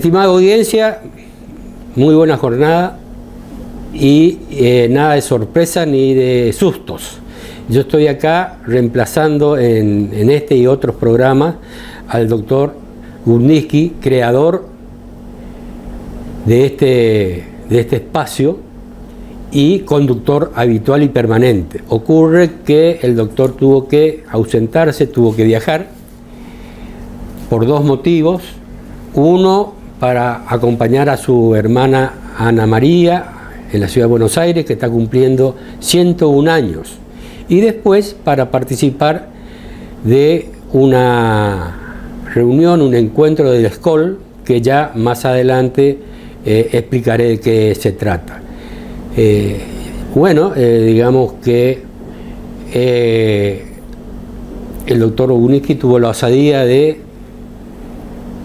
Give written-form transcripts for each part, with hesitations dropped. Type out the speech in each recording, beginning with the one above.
Estimada audiencia, muy buena jornada y nada de sorpresa ni de sustos. Yo estoy acá reemplazando en este y otros programas al doctor Gurnitzky, creador de este espacio y conductor habitual y permanente. Ocurre que el doctor tuvo que ausentarse, tuvo que viajar por dos motivos. Uno, para acompañar a su hermana Ana María en la ciudad de Buenos Aires, que está cumpliendo 101 años. Y después para participar de una reunión, un encuentro del SCOL, que ya más adelante explicaré de qué se trata. Digamos que el doctor Gurnitzky tuvo la osadía de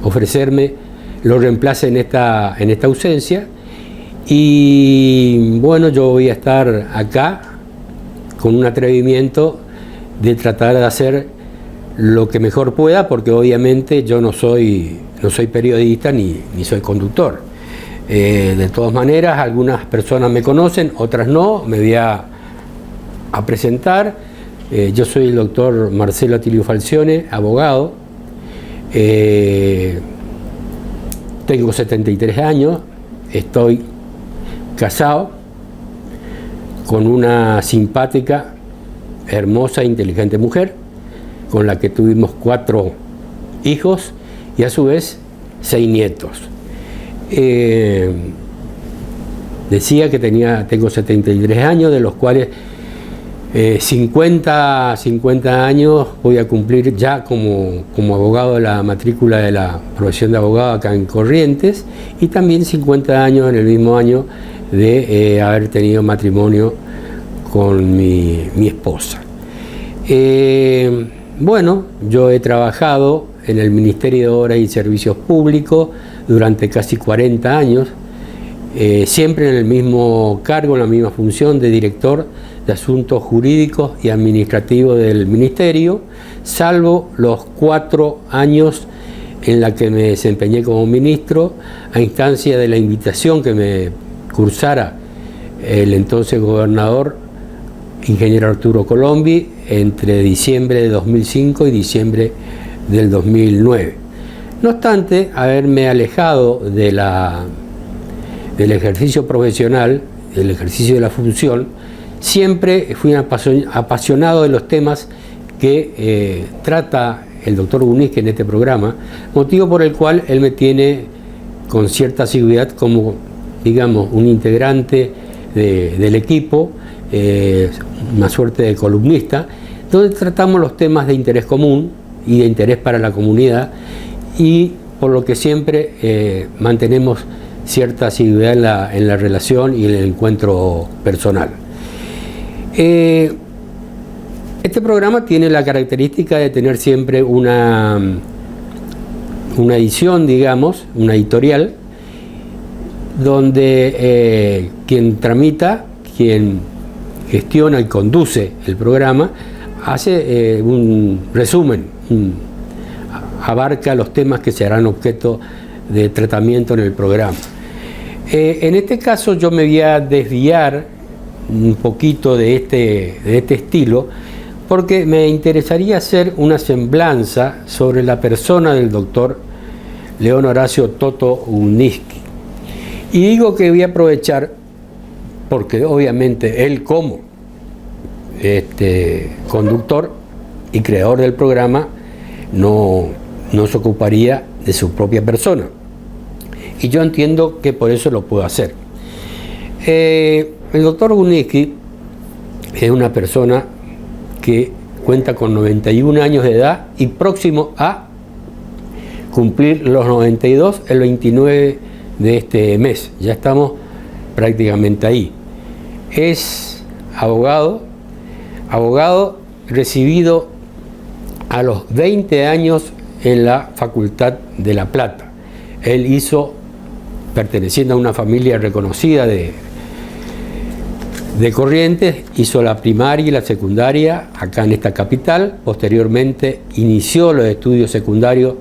ofrecerme lo reemplace en esta ausencia, y bueno, yo voy a estar acá con un atrevimiento de tratar de hacer lo que mejor pueda, porque obviamente yo no soy periodista ni soy conductor. De todas maneras, algunas personas me conocen, otras no. Me voy a presentar. Yo soy el doctor Marcelo Atilio Falcione, abogado. Tengo 73 años, estoy casado con una simpática, hermosa, inteligente mujer, con la que tuvimos 4 hijos y a su vez 6 nietos. Decía que tengo 73 años, de los cuales 50 años voy a cumplir ya como abogado de la matrícula de la profesión de abogado acá en Corrientes, y también 50 años en el mismo año de haber tenido matrimonio con mi esposa. Yo he trabajado en el Ministerio de Obras y Servicios Públicos durante casi 40 años, siempre en el mismo cargo, en la misma función de director de Asuntos Jurídicos y Administrativos del Ministerio, salvo los 4 años en la que me desempeñé como ministro, a instancia de la invitación que me cursara el entonces gobernador, ingeniero Arturo Colombi, entre diciembre de 2005 y diciembre del 2009. No obstante, haberme alejado del ejercicio profesional, del ejercicio de la función, siempre fui apasionado de los temas que trata el doctor Gurnitzky en este programa, motivo por el cual él me tiene con cierta asiduidad como, digamos, un integrante del equipo, una suerte de columnista, donde tratamos los temas de interés común y de interés para la comunidad, y por lo que siempre mantenemos cierta asiduidad en la relación y en el encuentro personal. Este programa tiene la característica de tener siempre una edición, digamos, una editorial, donde quien tramita, quien gestiona y conduce el programa, hace un resumen, abarca los temas que serán objeto de tratamiento en el programa. En este caso yo me voy a desviar un poquito de este estilo, porque me interesaría hacer una semblanza sobre la persona del doctor León Horacio Toto Gurnitzky. Y digo que voy a aprovechar, porque obviamente él como conductor y creador del programa no se ocuparía de su propia persona. Y yo entiendo que por eso lo puedo hacer. El doctor Gurnitzky es una persona que cuenta con 91 años de edad y próximo a cumplir los 92 el 29 de este mes. Ya estamos prácticamente ahí. Es abogado recibido a los 20 años en la Facultad de La Plata. Él perteneciendo a una familia reconocida de Corrientes, hizo la primaria y la secundaria acá en esta capital. Posteriormente inició los estudios secundarios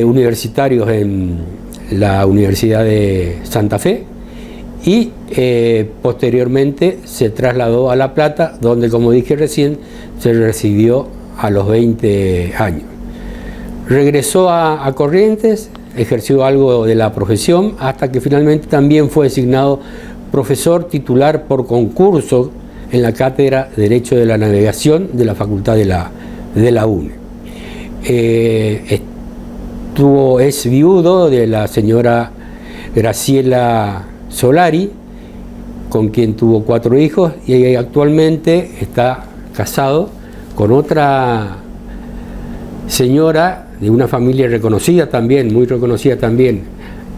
universitarios en la Universidad de Santa Fe y posteriormente se trasladó a La Plata, donde, como dije recién, se recibió a los 20 años. Regresó a Corrientes, ejerció algo de la profesión, hasta que finalmente también fue designado profesor titular por concurso en la Cátedra de Derecho de la Navegación de la Facultad de la UNE. Es viudo de la señora Graciela Solari, con quien tuvo 4 hijos, y actualmente está casado con otra señora de una familia reconocida también, muy reconocida también,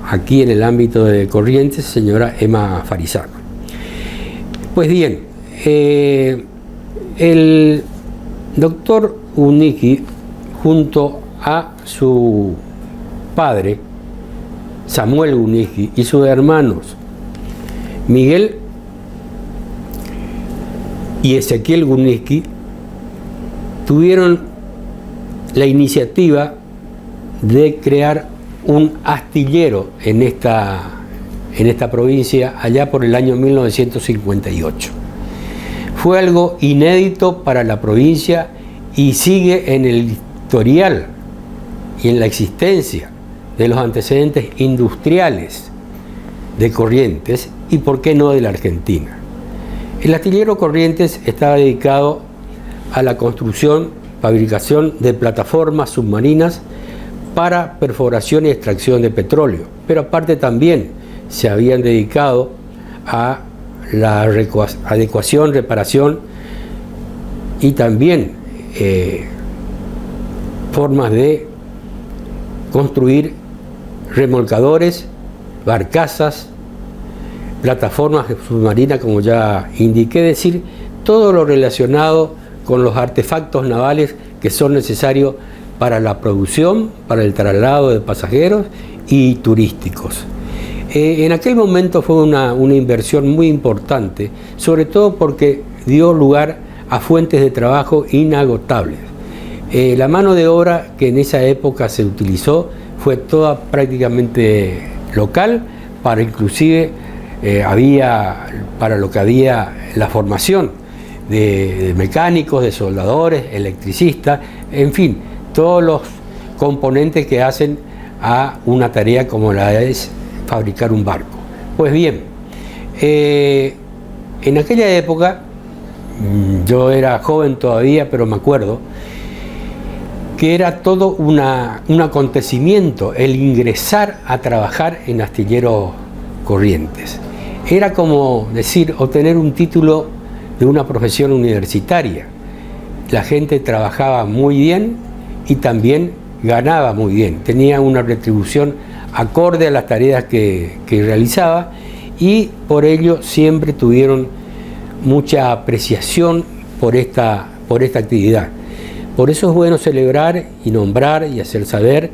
aquí en el ámbito de Corrientes, señora Emma Farizano. Pues bien, el doctor Gurnicki, junto a su padre, Samuel Gurnicki, y sus hermanos Miguel y Ezequiel Gurnicki, tuvieron la iniciativa de crear un astillero en esta provincia allá por el año 1958. Fue algo inédito para la provincia y sigue en el historial y en la existencia de los antecedentes industriales de Corrientes y, por qué no, de la Argentina. El astillero Corrientes estaba dedicado a la construcción, fabricación de plataformas submarinas para perforación y extracción de petróleo, pero aparte también se habían dedicado a la adecuación, reparación y también formas de construir remolcadores, barcazas, plataformas submarinas, como ya indiqué, es decir, todo lo relacionado con los artefactos navales que son necesarios para la producción, para el traslado de pasajeros y turísticos. En aquel momento fue una inversión muy importante, sobre todo porque dio lugar a fuentes de trabajo inagotables. La mano de obra que en esa época se utilizó fue toda prácticamente local, para inclusive para lo que había la formación de mecánicos, de soldadores, electricistas, en fin, todos los componentes que hacen a una tarea como la es fabricar un barco. Pues bien, en aquella época, yo era joven todavía, pero me acuerdo que era todo un acontecimiento el ingresar a trabajar en Astillero Corrientes. Era como decir, obtener un título de una profesión universitaria. La gente trabajaba muy bien y también ganaba muy bien. Tenía una retribución acorde a las tareas que realizaba, y por ello siempre tuvieron mucha apreciación por esta actividad. Por eso es bueno celebrar y nombrar y hacer saber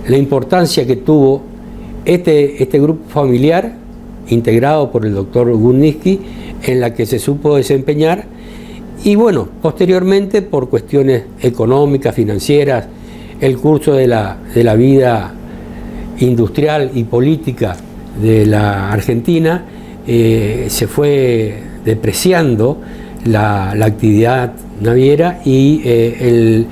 la importancia que tuvo este grupo familiar integrado por el doctor Gurnicki, en la que se supo desempeñar, y bueno, posteriormente por cuestiones económicas, financieras, el curso de la vida industrial y política de la Argentina, se fue depreciando la actividad naviera, y el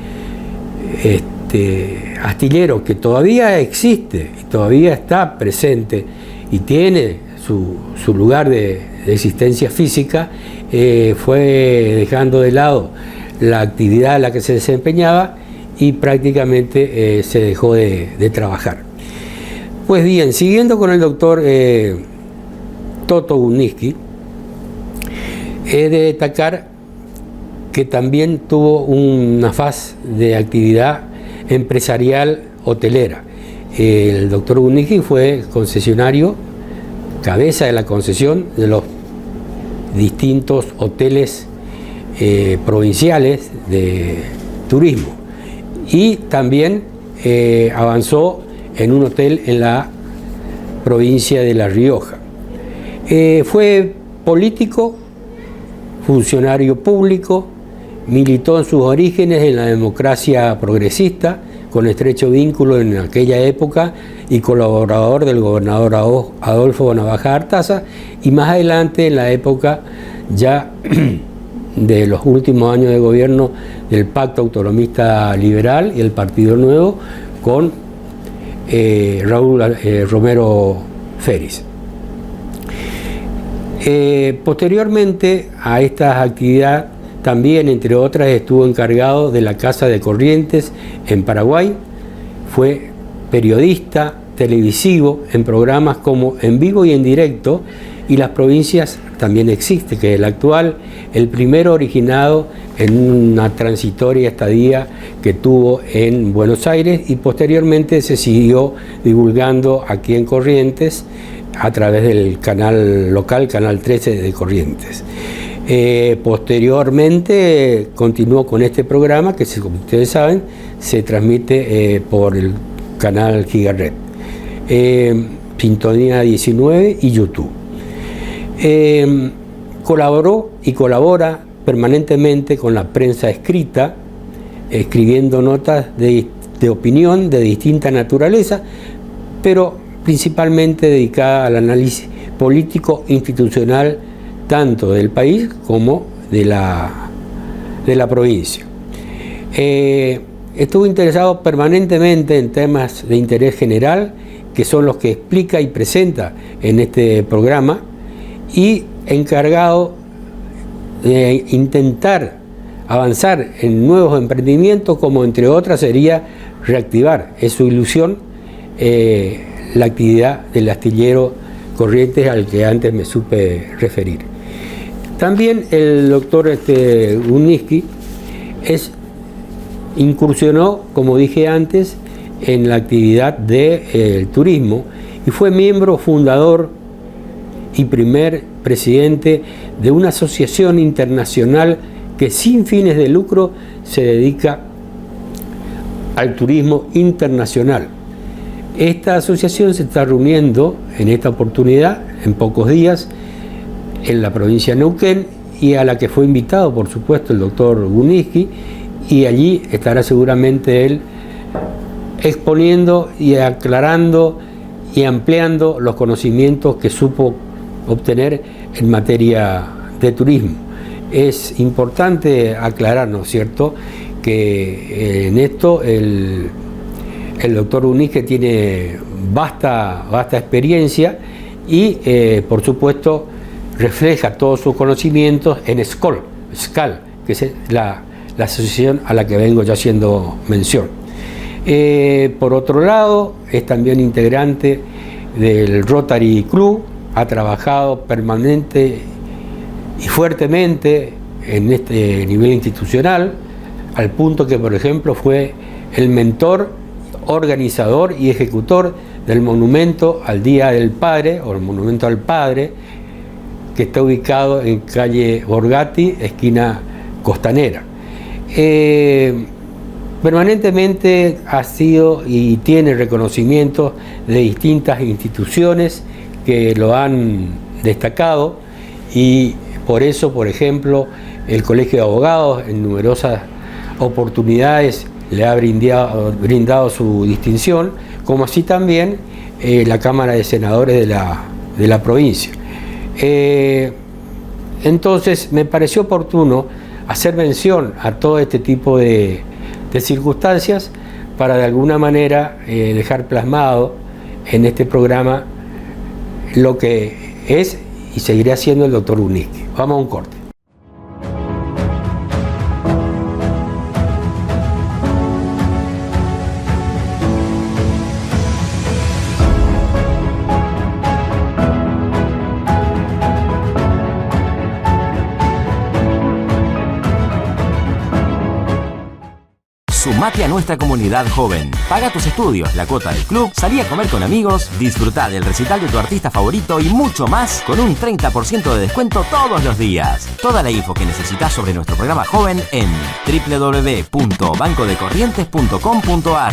astillero, que todavía existe y todavía está presente y tiene su lugar de existencia física, fue dejando de lado la actividad en la que se desempeñaba y prácticamente se dejó de trabajar. Pues bien, siguiendo con el doctor Toto Gurnicki, he de destacar que también tuvo una faz de actividad empresarial hotelera. El doctor Gurnicki fue concesionario, cabeza de la concesión de los distintos hoteles provinciales de turismo, y también avanzó en un hotel en la provincia de La Rioja. Fue político, funcionario público, militó en sus orígenes en la democracia progresista, con estrecho vínculo en aquella época y colaborador del gobernador Adolfo Navaja Artaza, y más adelante, en la época ya de los últimos años de gobierno del Pacto Autonomista Liberal y el Partido Nuevo, con Raúl Romero Férez. Posteriormente a estas actividades, también, entre otras, estuvo encargado de la Casa de Corrientes en Paraguay. Fue periodista televisivo en programas como En Vivo y en Directo y Las Provincias también existe, que es el actual, el primero originado en una transitoria estadía que tuvo en Buenos Aires, y posteriormente se siguió divulgando aquí en Corrientes a través del canal local, Canal 13 de Corrientes. Posteriormente continuó con este programa que, como ustedes saben, se transmite por el canal Gigaret, Sintonía 19 y YouTube. Colaboró y colabora permanentemente con la prensa escrita, escribiendo notas de opinión de distinta naturaleza, pero principalmente dedicada al análisis político institucional tanto del país como de la provincia. Estuvo interesado permanentemente en temas de interés general, que son los que explica y presenta en este programa, y encargado de intentar avanzar en nuevos emprendimientos, como entre otras sería reactivar, es su ilusión, la actividad del astillero Corrientes, al que antes me supe referir. También el doctor Guniski incursionó, como dije antes, en la actividad del turismo y fue miembro fundador y primer presidente de una asociación internacional que sin fines de lucro se dedica al turismo internacional. Esta asociación se está reuniendo en esta oportunidad, en pocos días, en la provincia de Neuquén, y a la que fue invitado, por supuesto, el doctor Guniski, y allí estará seguramente él exponiendo y aclarando y ampliando los conocimientos que supo obtener en materia de turismo. Es importante aclarar, ¿no es cierto?, que en esto el doctor Guniski tiene vasta experiencia y, por supuesto, refleja todos sus conocimientos en SCAL, que es la asociación a la que vengo ya haciendo mención. Por otro lado, es también integrante del Rotary Club, ha trabajado permanente y fuertemente en este nivel institucional, al punto que, por ejemplo, fue el mentor, organizador y ejecutor del monumento al Día del Padre, o el monumento al Padre, que está ubicado en calle Borgatti, esquina Costanera. Permanentemente ha sido y tiene reconocimientos de distintas instituciones que lo han destacado, y por eso, por ejemplo, el Colegio de Abogados en numerosas oportunidades le ha brindado su distinción, como así también la Cámara de Senadores de la provincia. Entonces me pareció oportuno hacer mención a todo este tipo de circunstancias para de alguna manera dejar plasmado en este programa lo que es y seguirá siendo el doctor Guniski. Vamos a un corte. Sumate a nuestra comunidad joven. Paga tus estudios, la cuota del club, salí a comer con amigos, disfrutá del recital de tu artista favorito y mucho más con un 30% de descuento todos los días. Toda la info que necesitas sobre nuestro programa joven en www.bancodecorrientes.com.ar.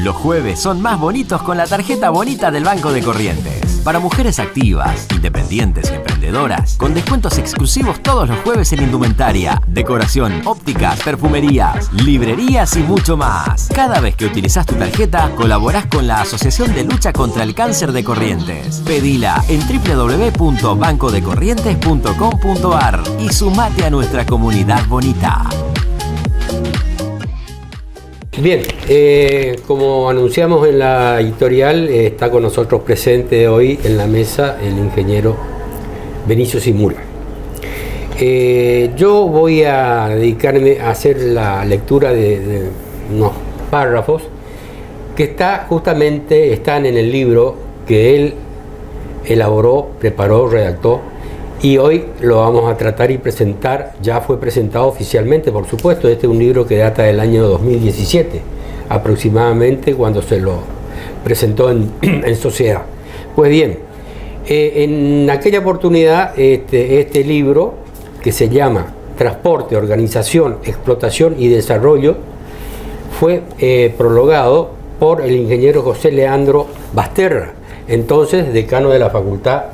Los jueves son más bonitos con la tarjeta bonita del Banco de Corrientes. Para mujeres activas, independientes y emprendedoras, con descuentos exclusivos todos los jueves en indumentaria, decoración, ópticas, perfumerías, librerías y mucho más. Cada vez que utilizás tu tarjeta, colaborás con la Asociación de Lucha contra el Cáncer de Corrientes. Pedila en www.bancodecorrientes.com.ar y sumate a nuestra comunidad bonita. Bien, como anunciamos en la editorial, está con nosotros presente hoy en la mesa el ingeniero Benicio Simula. Yo voy a dedicarme a hacer la lectura de unos párrafos que están en el libro que él elaboró, preparó, redactó, y hoy lo vamos a tratar y presentar. Ya fue presentado oficialmente, por supuesto. Este es un libro que data del año 2017, aproximadamente, cuando se lo presentó en sociedad. Pues bien, en aquella oportunidad, este libro, que se llama Transporte, Organización, Explotación y Desarrollo, fue prologado por el ingeniero José Leandro Basterra, entonces decano de la Facultad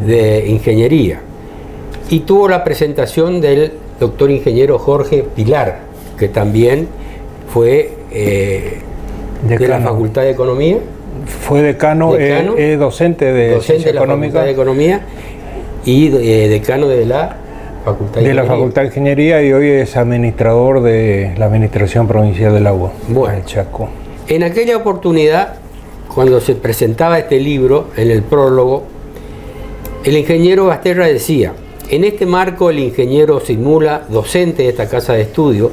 de Ingeniería, y tuvo la presentación del doctor ingeniero Jorge Pilar, que también fue de la Facultad de Economía. Fue decano, docente de Ciencia la Económica. Facultad de Economía y decano de la Facultad de la Facultad de Ingeniería, y hoy es administrador de la Administración Provincial del Agua, bueno, en Chaco. En aquella oportunidad, cuando se presentaba este libro, en el prólogo, el ingeniero Basterra decía: en este marco, el ingeniero Simula, docente de esta casa de estudio,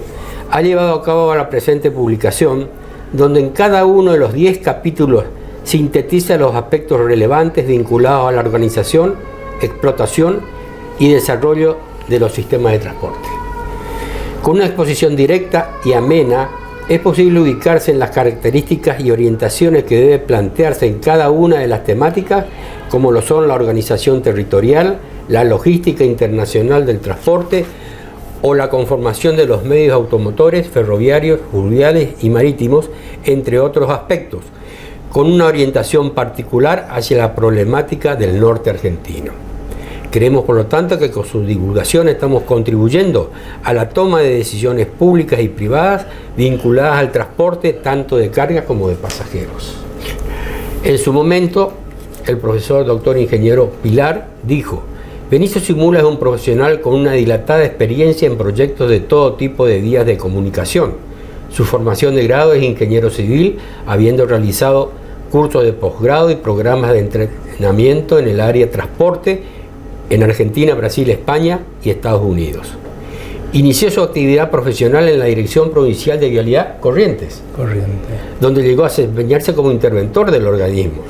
ha llevado a cabo la presente publicación, donde en cada uno de los 10 capítulos sintetiza los aspectos relevantes vinculados a la organización, explotación y desarrollo de los sistemas de transporte. Con una exposición directa y amena, es posible ubicarse en las características y orientaciones que debe plantearse en cada una de las temáticas, como lo son la organización territorial, la logística internacional del transporte o la conformación de los medios automotores, ferroviarios, fluviales y marítimos, entre otros aspectos, con una orientación particular hacia la problemática del norte argentino. Creemos, por lo tanto, que con su divulgación estamos contribuyendo a la toma de decisiones públicas y privadas vinculadas al transporte tanto de carga como de pasajeros. En su momento, el profesor doctor ingeniero Pilar dijo: Benicio Simula es un profesional con una dilatada experiencia en proyectos de todo tipo de vías de comunicación. Su formación de grado es ingeniero civil, habiendo realizado cursos de posgrado y programas de entrenamiento en el área transporte en Argentina, Brasil, España y Estados Unidos. Inició su actividad profesional en la Dirección Provincial de Vialidad Corrientes, donde llegó a desempeñarse como interventor del organismo.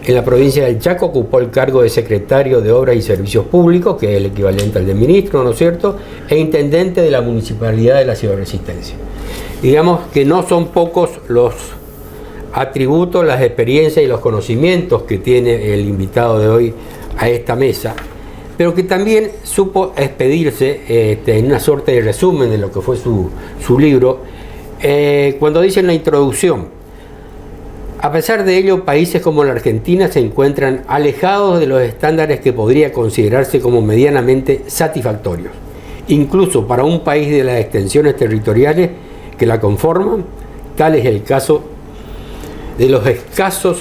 En la provincia del Chaco ocupó el cargo de secretario de Obras y Servicios Públicos, que es el equivalente al de ministro, ¿no es cierto?, e intendente de la Municipalidad de la Ciudad de Resistencia. Digamos que no son pocos los atributos, las experiencias y los conocimientos que tiene el invitado de hoy a esta mesa, pero que también supo expedirse en una suerte de resumen de lo que fue su libro, cuando dice en la introducción: a pesar de ello, países como la Argentina se encuentran alejados de los estándares que podría considerarse como medianamente satisfactorios, incluso para un país de las extensiones territoriales que la conforman. Tal es el caso de los escasos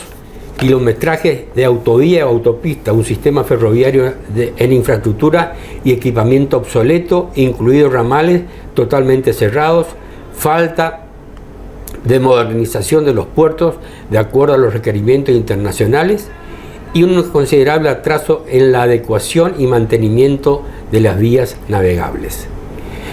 kilometrajes de autovía o autopista, un sistema ferroviario en infraestructura y equipamiento obsoleto, incluidos ramales totalmente cerrados, falta de modernización de los puertos de acuerdo a los requerimientos internacionales y un considerable atraso en la adecuación y mantenimiento de las vías navegables.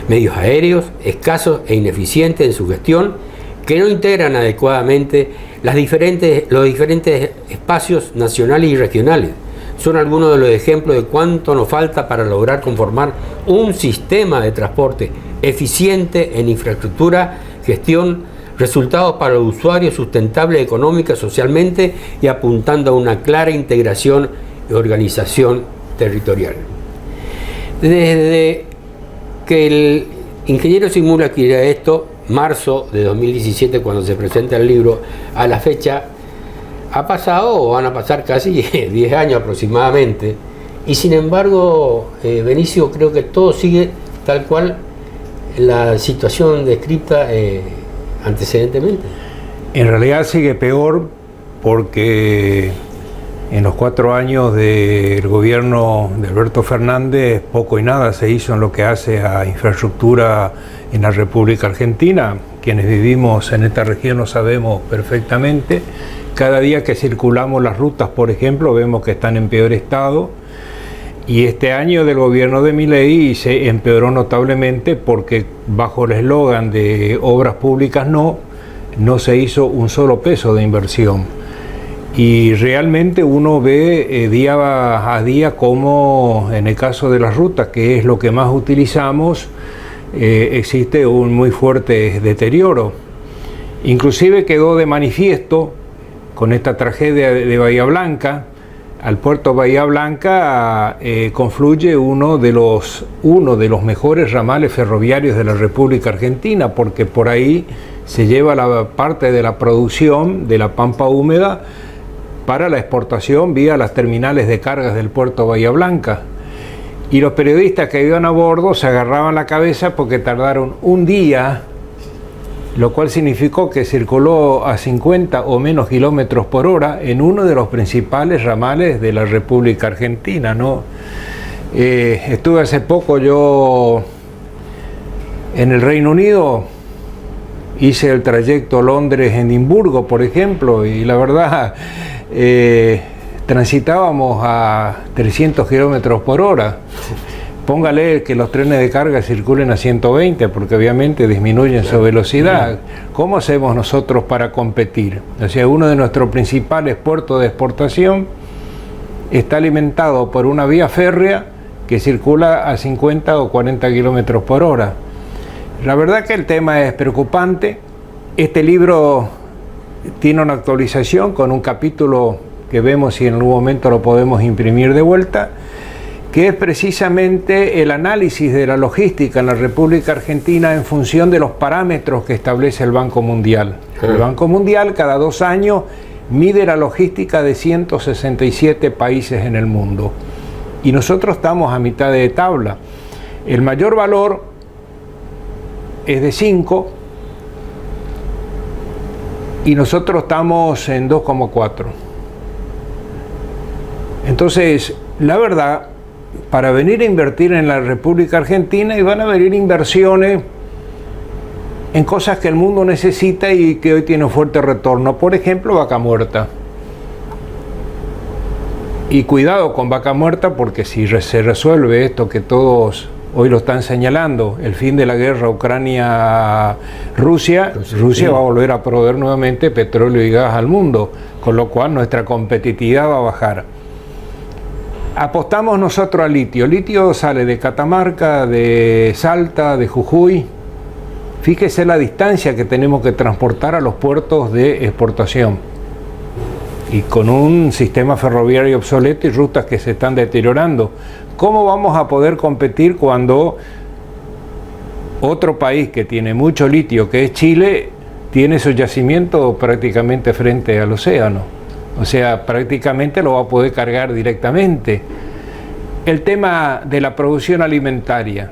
Medios aéreos escasos e ineficientes en su gestión, que no integran adecuadamente los diferentes espacios nacionales y regionales. Son algunos de los ejemplos de cuánto nos falta para lograr conformar un sistema de transporte eficiente en infraestructura, gestión, resultados para los usuarios sustentables económica, socialmente y apuntando a una clara integración y organización territorial. Desde que el ingeniero Simula quiere esto, marzo de 2017, cuando se presenta el libro, a la fecha, Ha pasado o van a pasar casi 10 años aproximadamente, y sin embargo, Benicio, creo que todo sigue tal cual la situación descrita antecedentemente. En realidad sigue peor porque en los 4 años del gobierno de Alberto Fernández poco y nada se hizo en lo que hace a infraestructura en la República Argentina. Quienes vivimos en esta región lo sabemos perfectamente. Cada día que circulamos las rutas, por ejemplo, vemos que están en peor estado. Y este año del gobierno de Milei se empeoró notablemente porque bajo el eslogan de obras públicas no se hizo un solo peso de inversión. Y realmente uno ve día a día cómo en el caso de las rutas, que es lo que más utilizamos, existe un muy fuerte deterioro. Inclusive quedó de manifiesto con esta tragedia de Bahía Blanca. Al puerto Bahía Blanca confluye uno de los mejores ramales ferroviarios de la República Argentina, porque por ahí se lleva la parte de la producción de la pampa húmeda para la exportación vía las terminales de cargas del puerto Bahía Blanca. Y los periodistas que iban a bordo se agarraban la cabeza porque tardaron un día, lo cual significó que circuló a 50 o menos kilómetros por hora en uno de los principales ramales de la República Argentina, ¿no? Estuve hace poco yo en el Reino Unido, hice el trayecto Londres-Edimburgo, por ejemplo, y la verdad transitábamos a 300 kilómetros por hora. Póngale que los trenes de carga circulen a 120, porque obviamente disminuyen su velocidad. ¿Cómo hacemos nosotros para competir? O sea, uno de nuestros principales puertos de exportación está alimentado por una vía férrea que circula a 50 o 40 kilómetros por hora. La verdad que el tema es preocupante. Este libro tiene una actualización con un capítulo que vemos si en algún momento lo podemos imprimir de vuelta, que es precisamente el análisis de la logística en la República Argentina en función de los parámetros que establece el Banco Mundial. El Banco Mundial cada 2 años mide la logística de 167 países en el mundo. Y nosotros estamos a mitad de tabla. El mayor valor es de 5 y nosotros estamos en 2,4. Entonces, la verdad, para venir a invertir en la República Argentina, y van a venir inversiones en cosas que el mundo necesita y que hoy tiene un fuerte retorno. Por ejemplo, Vaca Muerta. Y cuidado con Vaca Muerta, porque si se resuelve esto que todos hoy lo están señalando, el fin de la guerra Ucrania-Rusia, Rusia va a volver a proveer nuevamente petróleo y gas al mundo, con lo cual nuestra competitividad va a bajar. Apostamos nosotros a litio. Litio sale de Catamarca, de Salta, de Jujuy. Fíjese la distancia que tenemos que transportar a los puertos de exportación. Y con un sistema ferroviario obsoleto y rutas que se están deteriorando. ¿Cómo vamos a poder competir cuando otro país que tiene mucho litio, que es Chile, tiene su yacimiento prácticamente frente al océano? O sea, prácticamente lo va a poder cargar directamente. El tema de la producción alimentaria.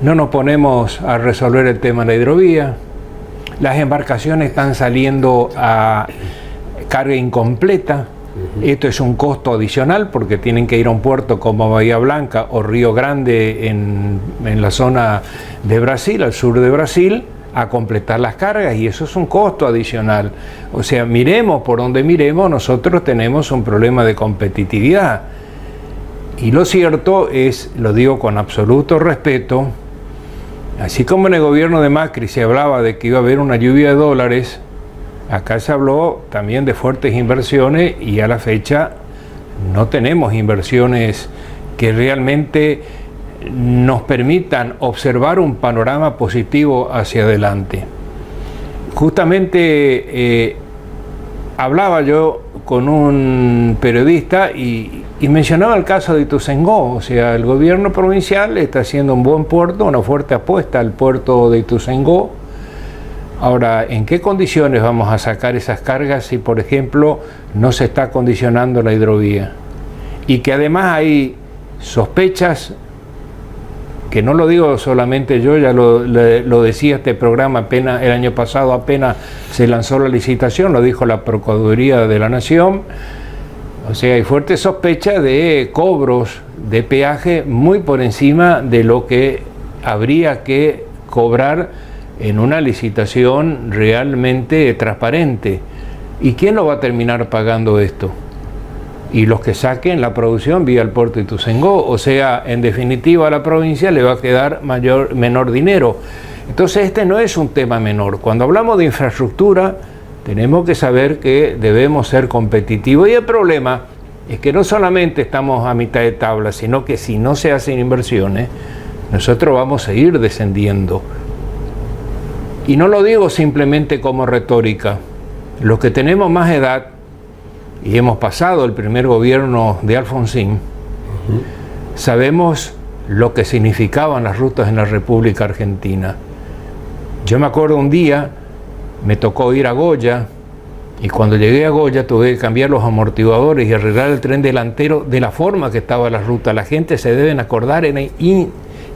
No nos ponemos a resolver el tema de la hidrovía. Las embarcaciones están saliendo a carga incompleta. Esto es un costo adicional porque tienen que ir a un puerto como Bahía Blanca o Río Grande en la zona de Brasil, al sur de Brasil, a completar las cargas, y eso es un costo adicional. O sea, miremos por donde miremos, nosotros tenemos un problema de competitividad. Y lo cierto es, lo digo con absoluto respeto, así como en el gobierno de Macri se hablaba de que iba a haber una lluvia de dólares, acá se habló también de fuertes inversiones y a la fecha no tenemos inversiones que realmente nos permitan observar un panorama positivo hacia adelante. Justamente hablaba yo con un periodista y mencionaba el caso de Ituzaingó. O sea, el gobierno provincial está haciendo un buen puerto, una fuerte apuesta al puerto de Ituzaingó, Ahora, ¿en qué condiciones vamos a sacar esas cargas si, por ejemplo, no se está acondicionando la hidrovía? Y que además hay sospechas, que no lo digo solamente yo, ya lo decía este programa apenas el año pasado, apenas se lanzó la licitación, lo dijo la Procuraduría de la Nación. O sea, hay fuerte sospecha de cobros de peaje muy por encima de lo que habría que cobrar en una licitación realmente transparente. ¿Y quién lo va a terminar pagando esto? Y los que saquen la producción vía el puerto de Ituzaingó. O sea, en definitiva a la provincia le va a quedar menor dinero. Entonces este no es un tema menor. Cuando hablamos de infraestructura tenemos que saber que debemos ser competitivos. Y el problema es que no solamente estamos a mitad de tabla, sino que si no se hacen inversiones, nosotros vamos a ir descendiendo. Y no lo digo simplemente como retórica. Los que tenemos más edad y hemos pasado el primer gobierno de Alfonsín, sabemos lo que significaban las rutas en la República Argentina. Yo me acuerdo un día, me tocó ir a Goya, y cuando llegué a Goya tuve que cambiar los amortiguadores y arreglar el tren delantero de la forma que estaba la ruta. La gente se deben acordar, era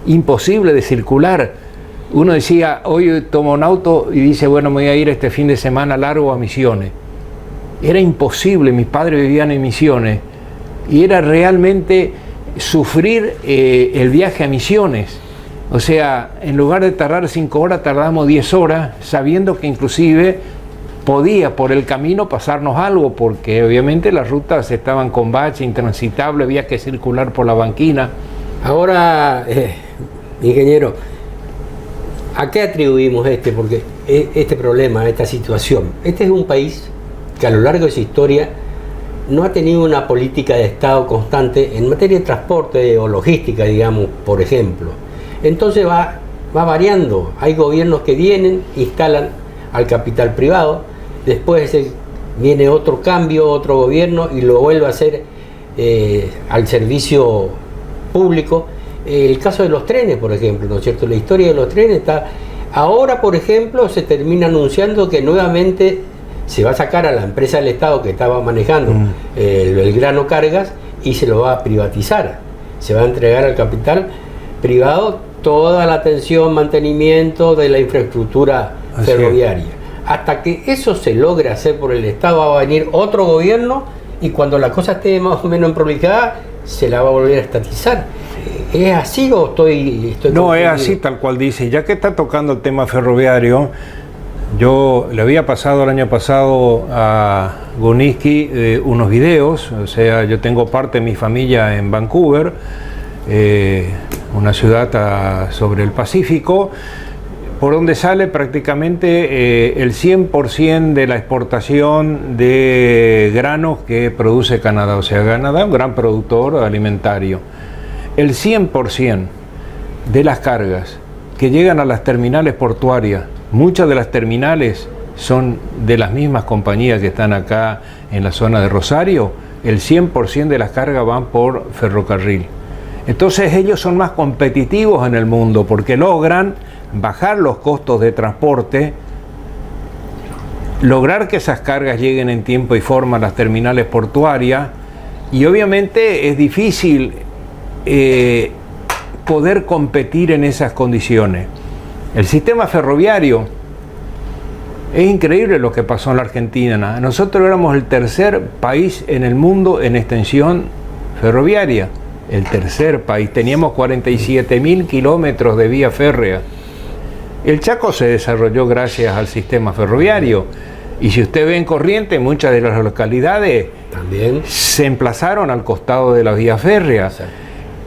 imposible de circular. Uno decía, hoy tomo un auto y dice, bueno, me voy a ir este fin de semana largo a Misiones. Era imposible, mis padres vivían en Misiones y era realmente sufrir el viaje a Misiones. O sea, en lugar de tardar 5 horas, tardamos 10 horas, sabiendo que inclusive podía por el camino pasarnos algo, porque obviamente las rutas estaban con bache, intransitable, había que circular por la banquina. Ahora, ingeniero, ¿a qué atribuimos este problema, esta situación? Este es un país que a lo largo de su historia no ha tenido una política de Estado constante en materia de transporte o logística, digamos, por ejemplo. Entonces va variando. Hay gobiernos que vienen, instalan al capital privado, después viene otro cambio, otro gobierno y lo vuelve a hacer al servicio público. El caso de los trenes, por ejemplo, ¿no es cierto? La historia de los trenes está... Ahora, por ejemplo, se termina anunciando que nuevamente se va a sacar a la empresa del Estado que estaba manejando el grano cargas y se lo va a privatizar. Se va a entregar al capital privado toda la atención, mantenimiento de la infraestructura ferroviaria. Hasta que eso se logre hacer por el Estado va a venir otro gobierno y cuando la cosa esté más o menos prolijada se la va a volver a estatizar. ¿Es así o estoy No, es así tal cual dice. Ya que está tocando el tema ferroviario, yo le había pasado el año pasado a Guniski unos videos. O sea, yo tengo parte de mi familia en Vancouver, una ciudad sobre el Pacífico, por donde sale prácticamente el 100% de la exportación de granos que produce Canadá. O sea, Canadá es un gran productor alimentario. El 100% de las cargas que llegan a las terminales portuarias, muchas de las terminales son de las mismas compañías que están acá en la zona de Rosario, el 100% de las cargas van por ferrocarril. Entonces ellos son más competitivos en el mundo porque logran bajar los costos de transporte, lograr que esas cargas lleguen en tiempo y forma a las terminales portuarias y obviamente es difícil poder competir en esas condiciones. El sistema ferroviario, es increíble lo que pasó en la Argentina. Nosotros éramos el tercer país en el mundo en extensión ferroviaria. El tercer país. Teníamos 47.000 kilómetros de vía férrea. El Chaco se desarrolló gracias al sistema ferroviario. Y si usted ve en Corrientes, muchas de las localidades también se emplazaron al costado de la vía férrea.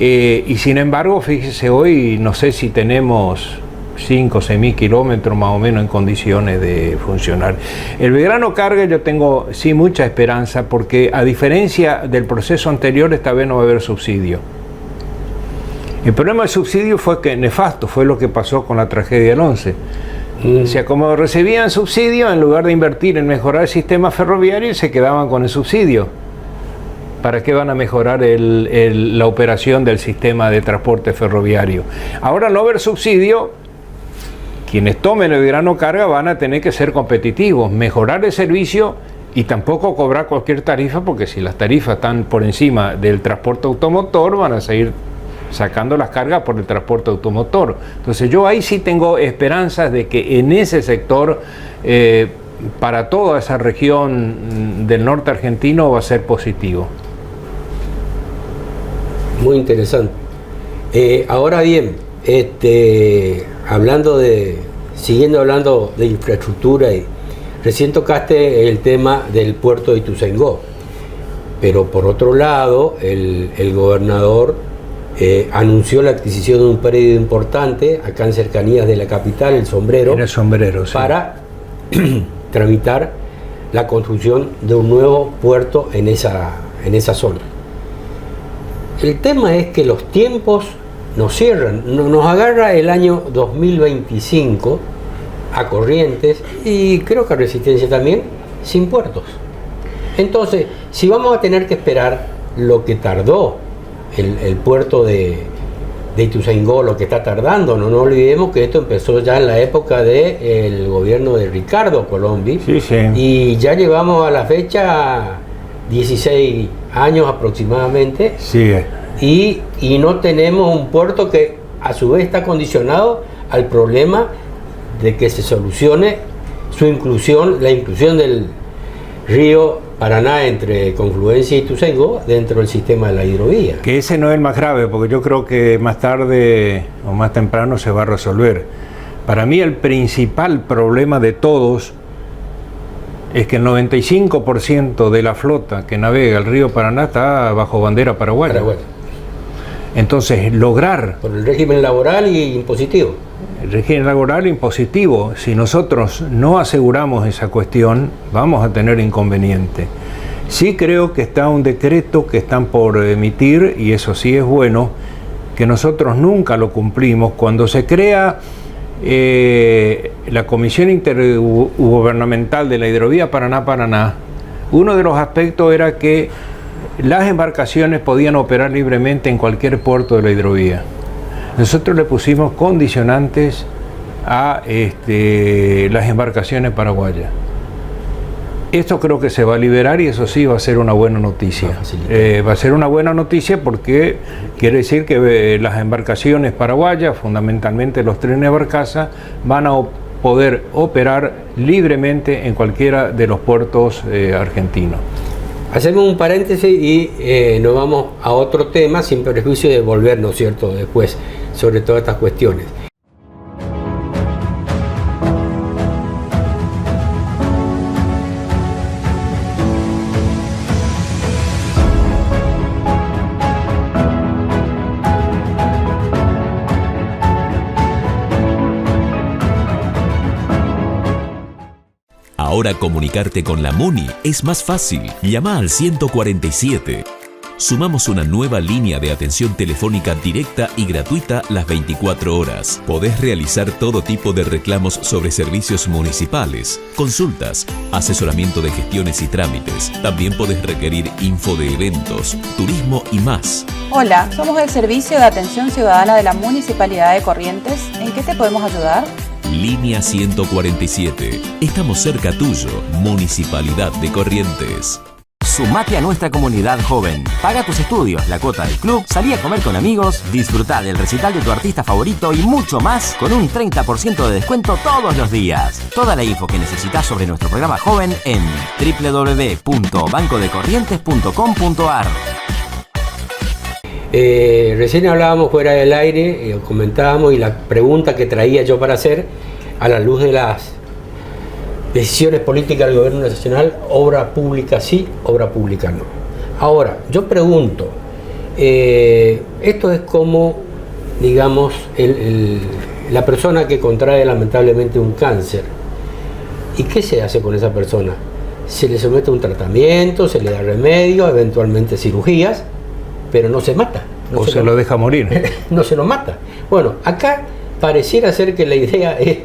Y sin embargo, fíjese, hoy no sé si tenemos 5 o 6.000 kilómetros más o menos en condiciones de funcionar. El Belgrano Carga yo tengo sí mucha esperanza porque a diferencia del proceso anterior esta vez no va a haber subsidio. El problema del subsidio fue que nefasto, fue lo que pasó con la tragedia del 11. O sea, como recibían subsidio, en lugar de invertir en mejorar el sistema ferroviario, se quedaban con el subsidio. ¿Para qué van a mejorar la operación del sistema de transporte ferroviario? Ahora, no haber subsidio, quienes tomen el grano carga van a tener que ser competitivos, mejorar el servicio y tampoco cobrar cualquier tarifa, porque si las tarifas están por encima del transporte automotor, van a seguir sacando las cargas por el transporte automotor. Entonces yo ahí sí tengo esperanzas de que en ese sector, para toda esa región del norte argentino, va a ser positivo. Muy interesante. Ahora bien, siguiendo hablando de infraestructura, y recién tocaste el tema del puerto de Ituzaingó, pero por otro lado, el gobernador anunció la adquisición de un predio importante acá en cercanías de la capital, El Sombrero, en El Sombrero, sí, para tramitar la construcción de un nuevo puerto en esa zona. El tema es que los tiempos nos cierran, nos agarra el año 2025 a Corrientes y creo que a Resistencia también, sin puertos. Entonces, si vamos a tener que esperar lo que tardó el puerto de Ituzaingó, lo que está tardando, no nos olvidemos que esto empezó ya en la época del gobierno de Ricardo Colombi, sí, sí, y ya llevamos a la fecha 16 años aproximadamente, sí, y no tenemos un puerto que a su vez está condicionado al problema de que se solucione la inclusión del río Paraná entre Confluencia y Ituzaingó dentro del sistema de la hidrovía. Que ese no es el más grave, porque yo creo que más tarde o más temprano se va a resolver. Para mí el principal problema de todos es que el 95% de la flota que navega el río Paraná está bajo bandera paraguaya. Entonces, lograr... Por el régimen laboral y impositivo. El régimen laboral e impositivo. Si nosotros no aseguramos esa cuestión, vamos a tener inconveniente. Sí creo que está un decreto que están por emitir, y eso sí es bueno, que nosotros nunca lo cumplimos. Cuando se crea la Comisión Intergubernamental de la Hidrovía Paraná-Paraná, uno de los aspectos era que las embarcaciones podían operar libremente en cualquier puerto de la hidrovía. Nosotros le pusimos condicionantes a las embarcaciones paraguayas. Esto creo que se va a liberar y eso sí va a ser una buena noticia. Va a ser una buena noticia porque quiere decir que las embarcaciones paraguayas, fundamentalmente los trenes barcaza, van a poder operar libremente en cualquiera de los puertos argentinos. Hacemos un paréntesis y nos vamos a otro tema sin perjuicio de volver, ¿no es cierto?, después sobre todas estas cuestiones. Ahora comunicarte con la MUNI es más fácil. Llama al 147. Sumamos una nueva línea de atención telefónica directa y gratuita las 24 horas. Podés realizar todo tipo de reclamos sobre servicios municipales, consultas, asesoramiento de gestiones y trámites. También podés requerir info de eventos, turismo y más. Hola, somos el Servicio de Atención Ciudadana de la Municipalidad de Corrientes. ¿En qué te podemos ayudar? Línea 147. Estamos cerca tuyo, Municipalidad de Corrientes. Sumate a nuestra comunidad joven. Paga tus estudios, la cuota del club, salí a comer con amigos, disfrutá del recital de tu artista favorito y mucho más con un 30% de descuento todos los días. Toda la info que necesitas sobre nuestro programa joven en www.bancodecorrientes.com.ar. Recién hablábamos fuera del aire, comentábamos, y la pregunta que traía yo para hacer, a la luz de las decisiones políticas del gobierno nacional, obra pública sí, obra pública no. Ahora, yo pregunto, esto es como, digamos, la persona que contrae lamentablemente un cáncer. ¿Y qué se hace con esa persona? Se le somete a un tratamiento, se le da remedio, eventualmente cirugías, pero no se mata. O se lo deja morir. No se lo mata. Bueno, acá pareciera ser que la idea es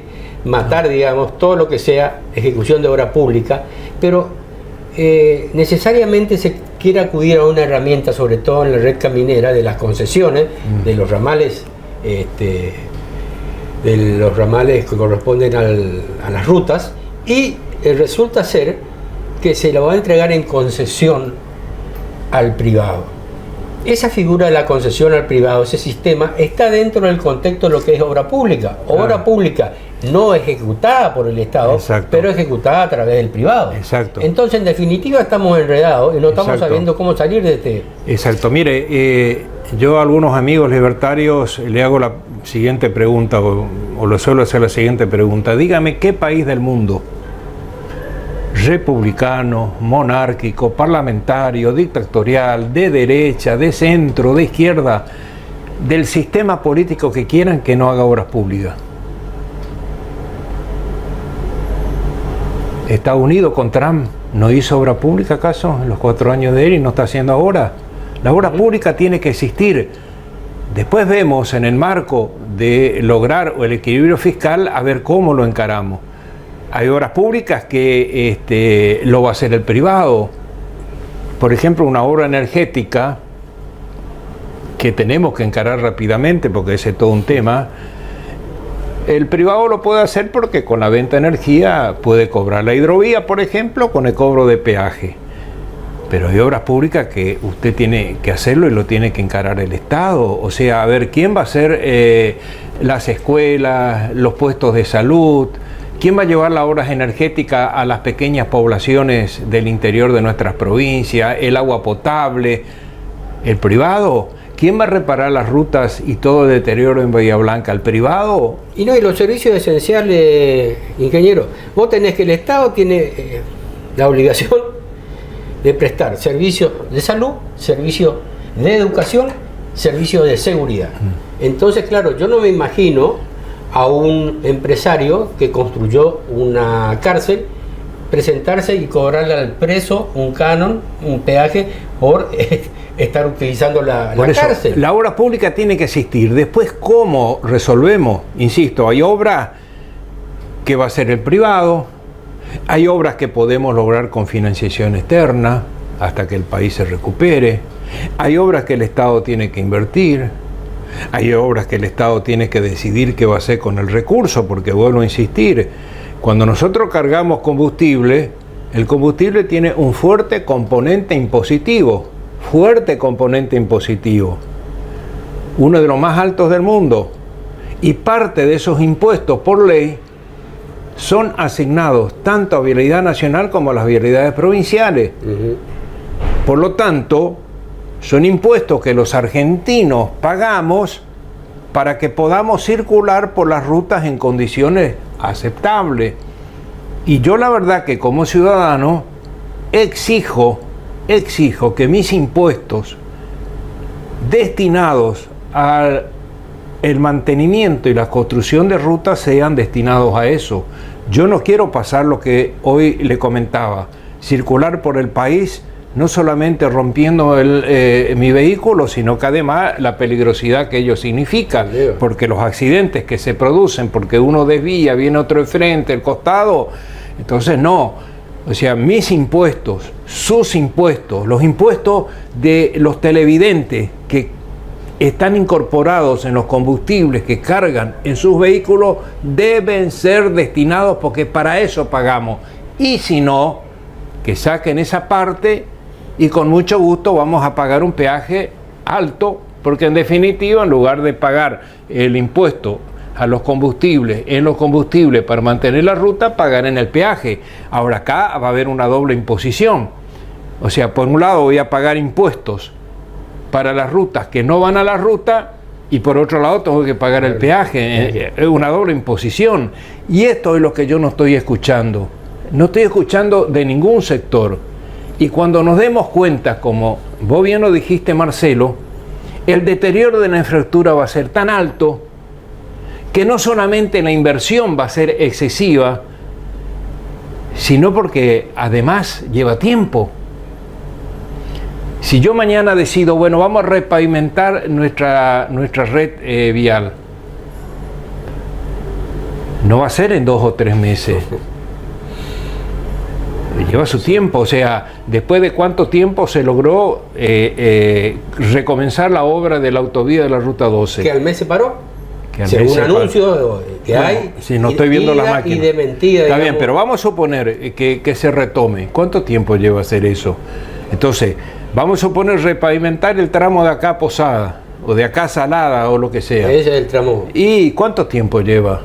matar, digamos, todo lo que sea ejecución de obra pública, pero necesariamente se quiere acudir a una herramienta, sobre todo en la red caminera, de las concesiones, de los ramales de los ramales que corresponden a las rutas, y resulta ser que se lo va a entregar en concesión al privado. Esa figura de la concesión al privado, ese sistema, está dentro del contexto de lo que es obra pública. Obra pública no ejecutada por el Estado, Exacto. pero ejecutada a través del privado. Exacto. Entonces, en definitiva, estamos enredados y no estamos sabiendo cómo salir de este... Exacto. Mire, yo a algunos amigos libertarios le hago la siguiente pregunta, o le suelo hacer la siguiente pregunta. Dígame, ¿qué país del mundo, republicano, monárquico, parlamentario, dictatorial, de derecha, de centro, de izquierda, del sistema político que quieran, que no haga obras públicas? Estados Unidos con Trump no hizo obra pública, ¿acaso? En los 4 años de él, y no está haciendo ahora. La obra pública tiene que existir. Después vemos, en el marco de lograr el equilibrio fiscal, a ver cómo lo encaramos. Hay obras públicas que lo va a hacer el privado. Por ejemplo, una obra energética que tenemos que encarar rápidamente, porque ese es todo un tema. El privado lo puede hacer porque con la venta de energía puede cobrar la hidrovía, por ejemplo, con el cobro de peaje. Pero hay obras públicas que usted tiene que hacerlo y lo tiene que encarar el Estado. O sea, a ver, ¿quién va a hacer las escuelas, los puestos de salud? ¿Quién va a llevar las obras energéticas a las pequeñas poblaciones del interior de nuestras provincias? ¿El agua potable? ¿El privado? ¿Quién va a reparar las rutas y todo el deterioro en Bahía Blanca? ¿El privado? Y no, y los servicios esenciales, ingeniero. Vos tenés que el Estado tiene la obligación de prestar servicios de salud, servicios de educación, servicios de seguridad. Entonces, claro, yo no me imagino a un empresario que construyó una cárcel presentarse y cobrarle al preso un canon, un peaje por estar utilizando la cárcel. La obra pública tiene que existir. Después, ¿cómo resolvemos? Insisto, hay obras que va a ser el privado, hay obras que podemos lograr con financiación externa hasta que el país se recupere, hay obras que el Estado tiene que invertir, hay obras que el Estado tiene que decidir qué va a hacer con el recurso, porque vuelvo a insistir, cuando nosotros cargamos combustible, el combustible tiene un fuerte componente impositivo, uno de los más altos del mundo, y parte de esos impuestos por ley son asignados tanto a vialidad nacional como a las vialidades provinciales. Por lo tanto, son impuestos que los argentinos pagamos para que podamos circular por las rutas en condiciones aceptables. Y yo la verdad que como ciudadano exijo que mis impuestos destinados al mantenimiento y la construcción de rutas sean destinados a eso. Yo no quiero pasar lo que hoy le comentaba, circular por el país no solamente rompiendo mi vehículo, sino que además la peligrosidad que ello significa, porque los accidentes que se producen, porque uno desvía, viene otro de frente, el costado, entonces no. O sea, mis impuestos, sus impuestos, los impuestos de los televidentes que están incorporados en los combustibles que cargan en sus vehículos deben ser destinados, porque para eso pagamos. Y si no, que saquen esa parte y con mucho gusto vamos a pagar un peaje alto, porque en definitiva, en lugar de pagar el impuesto a los combustibles, en los combustibles para mantener la ruta, pagar en el peaje. Ahora acá va a haber una doble imposición. O sea, por un lado voy a pagar impuestos para las rutas que no van a la ruta, y por otro lado tengo que pagar el peaje. Es una doble imposición. Y esto es lo que yo no estoy escuchando. No estoy escuchando de ningún sector. Y cuando nos demos cuenta, como vos bien lo dijiste, Marcelo, el deterioro de la infraestructura va a ser tan alto que no solamente la inversión va a ser excesiva, sino porque además lleva tiempo. Si yo mañana decido, bueno, vamos a repavimentar nuestra red vial, no va a ser en 2 o 3 meses. Lleva su tiempo. O sea, después de cuánto tiempo se logró recomenzar la obra de la autovía de la Ruta 12. ¿Que al mes se paró? Según anuncios que hay. Si no estoy viendo la máquina. Y de mentira. Está digamos. bien, pero vamos a suponer que se retome. ¿Cuánto tiempo lleva hacer eso? Entonces, vamos a suponer repavimentar el tramo de acá a Posada, o de acá a Salada, o lo que sea. Ese es el tramo. ¿Y cuánto tiempo lleva?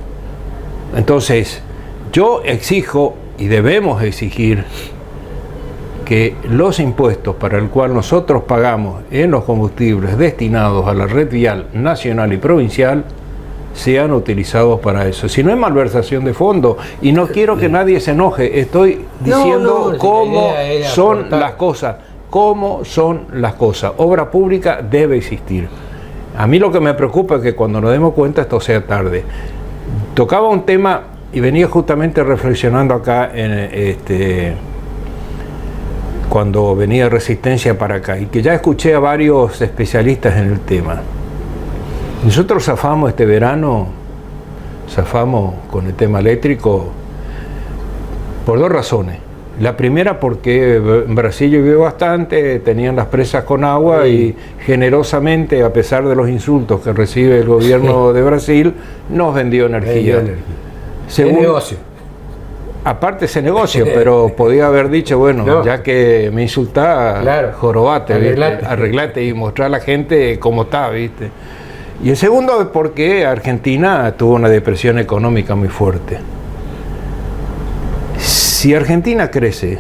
Entonces, yo exijo, y debemos exigir, que los impuestos para el cual nosotros pagamos en los combustibles destinados a la red vial nacional y provincial sean utilizados para eso. Si no es malversación de fondos, y no quiero que nadie se enoje, estoy diciendo cómo son las cosas, cómo son las cosas. Obra pública debe existir. A mí lo que me preocupa es que cuando nos demos cuenta esto sea tarde. Tocaba un tema y venía justamente reflexionando acá cuando venía Resistencia para acá, y que ya escuché a varios especialistas en el tema. Nosotros zafamos este verano, con el tema eléctrico por dos razones. La primera, porque en Brasil llovió bastante, tenían las presas con agua y generosamente, a pesar de los insultos que recibe el gobierno de Brasil, nos vendió energía. Segundo, negocio. Aparte ese negocio, pero podía haber dicho, bueno, no, ya que me insultás, claro, jorobate, arreglate y mostrar a la gente cómo está, ¿viste? Y el segundo es porque Argentina tuvo una depresión económica muy fuerte. Si Argentina crece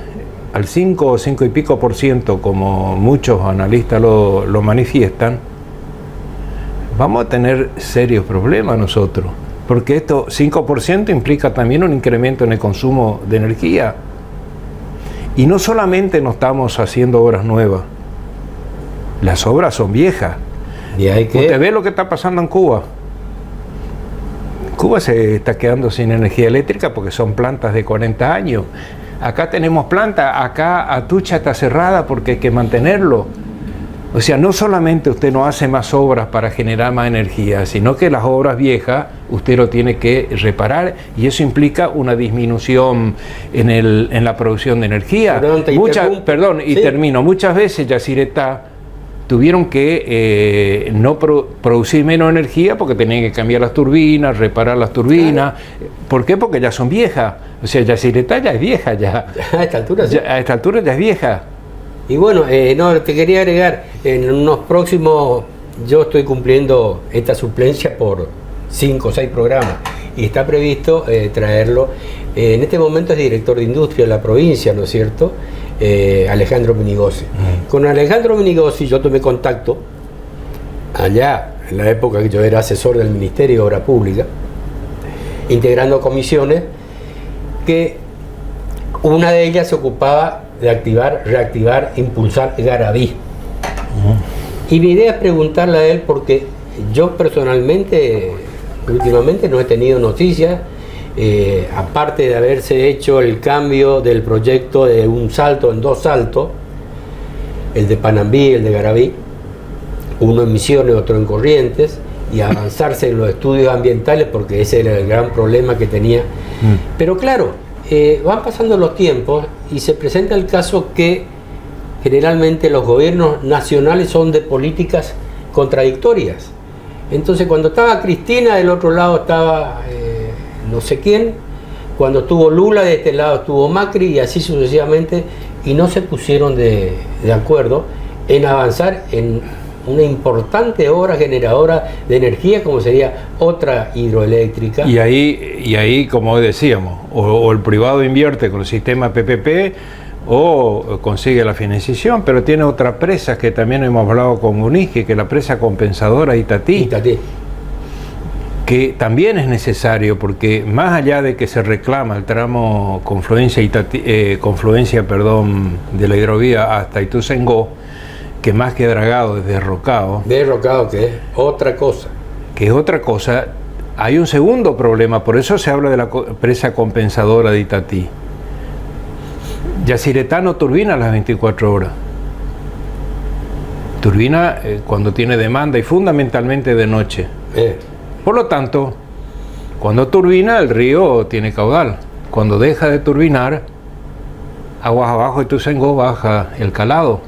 al 5 o 5 y pico %, como muchos analistas lo manifiestan, vamos a tener serios problemas nosotros, porque esto 5% implica también un incremento en el consumo de energía. Y no solamente no estamos haciendo obras nuevas, las obras son viejas. ¿Y hay que? Usted ve lo que está pasando en Cuba. Cuba se está quedando sin energía eléctrica porque son plantas de 40 años. Acá tenemos plantas, acá Atucha está cerrada porque hay que mantenerlo. O sea, no solamente usted no hace más obras para generar más energía, sino que las obras viejas usted lo tiene que reparar, y eso implica una disminución en la producción de energía. Termino. Muchas veces Yacyretá tuvieron que no producir menos energía porque tenían que cambiar las turbinas, reparar las turbinas. Claro. ¿Por qué? Porque ya son viejas. O sea, Yacyretá ya es vieja ya. A esta altura sí. A esta altura ya es vieja. Y bueno, te quería agregar, en unos próximos, yo estoy cumpliendo esta suplencia por 5 o 6 programas, y está previsto traerlo. En este momento es director de industria de la provincia, ¿no es cierto? Alejandro Minigosi. Con Alejandro Minigosi yo tomé contacto allá, en la época que yo era asesor del Ministerio de Obra Pública, integrando comisiones, que una de ellas se ocupaba de activar, reactivar, impulsar Garaví. Y mi idea es preguntarle a él, porque yo personalmente, últimamente no he tenido noticias, aparte de haberse hecho el cambio del proyecto de un salto en 2 saltos, el de Panambí y el de Garaví, uno en Misiones, otro en Corrientes, y avanzarse en los estudios ambientales, porque ese era el gran problema que tenía. Pero claro, van pasando los tiempos y se presenta el caso que generalmente los gobiernos nacionales son de políticas contradictorias. Entonces, cuando estaba Cristina, del otro lado estaba no sé quién, cuando estuvo Lula, de este lado estuvo Macri, y así sucesivamente, y no se pusieron de acuerdo en avanzar en una importante obra generadora de energía, como sería otra hidroeléctrica. Y ahí, como decíamos, o el privado invierte con el sistema PPP o consigue la financiación, pero tiene otra presa que también hemos hablado con Unisque, que es la presa compensadora Itatí, que también es necesario, porque más allá de que se reclama el tramo confluencia de la hidrovía hasta Ituzaingó, que más que dragado es derrocado. Derrocado, que es otra cosa. Que es otra cosa. Hay un segundo problema, por eso se habla de la presa compensadora de Itatí. Yacyretá no turbina las 24 horas. Turbina cuando tiene demanda, y fundamentalmente de noche. Por lo tanto, cuando turbina, el río tiene caudal. Cuando deja de turbinar, aguas abajo de Ituzaingó baja el calado.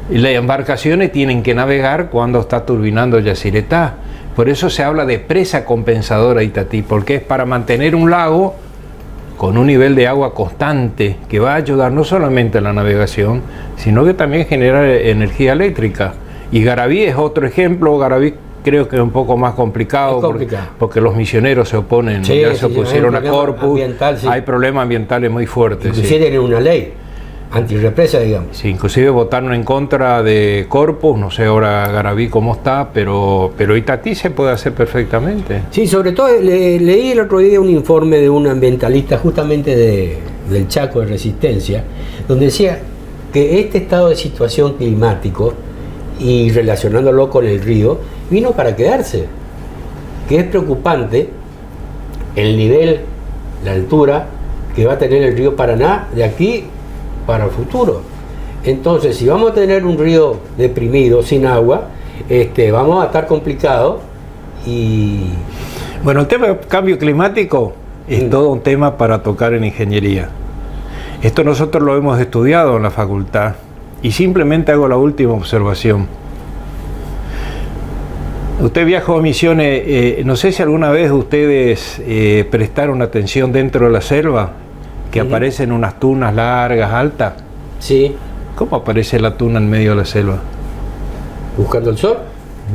Y las embarcaciones tienen que navegar cuando está turbinando Yacyretá. Por eso se habla de presa compensadora Itatí, porque es para mantener un lago con un nivel de agua constante que va a ayudar no solamente a la navegación, sino que también genera energía eléctrica. Y Garabí es otro ejemplo. Garabí creo que es un poco más complicado, porque los misioneros se oponen, sí, ya se opusieron a Corpus, sí. Hay problemas ambientales muy fuertes. Inclusive tienen una ley antirrepresa, digamos. Sí, inclusive votaron en contra de Corpus, no sé ahora Garabí cómo está, pero Itatí se puede hacer perfectamente. Sí, sobre todo leí el otro día un informe de un ambientalista justamente del Chaco de Resistencia, donde decía que este estado de situación climático, y relacionándolo con el río, vino para quedarse, que es preocupante el nivel, la altura que va a tener el río Paraná de aquí para el futuro. Entonces, si vamos a tener un río deprimido, sin agua, vamos a estar complicados. Y bueno, el tema del cambio climático es todo un tema para tocar en ingeniería. Esto nosotros lo hemos estudiado en la facultad. Y simplemente hago la última observación. Usted viajó a Misiones, no sé si alguna vez ustedes prestaron atención dentro de la selva, que aparecen unas tunas largas, altas. Sí. ¿Cómo aparece la tuna en medio de la selva? ¿Buscando el sol?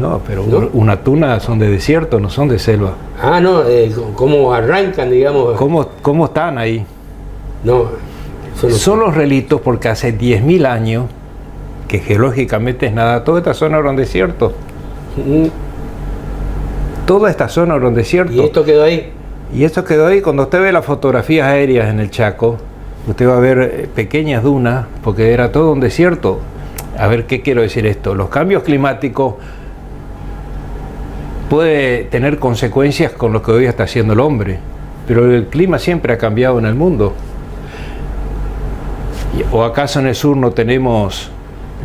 No, pero ¿no? Una tuna son de desierto, no son de selva. Ah, no, ¿cómo arrancan, digamos? ¿Cómo están ahí? No. Son los relitos porque hace 10.000 años, que geológicamente es nada, toda esta zona era un desierto. Toda esta zona era un desierto. ¿Y esto quedó ahí? Y esto quedó ahí. Cuando usted ve las fotografías aéreas en el Chaco, usted va a ver pequeñas dunas, porque era todo un desierto. A ver, ¿qué quiero decir esto? Los cambios climáticos pueden tener consecuencias con lo que hoy está haciendo el hombre, pero el clima siempre ha cambiado en el mundo. ¿O acaso en el sur no tenemos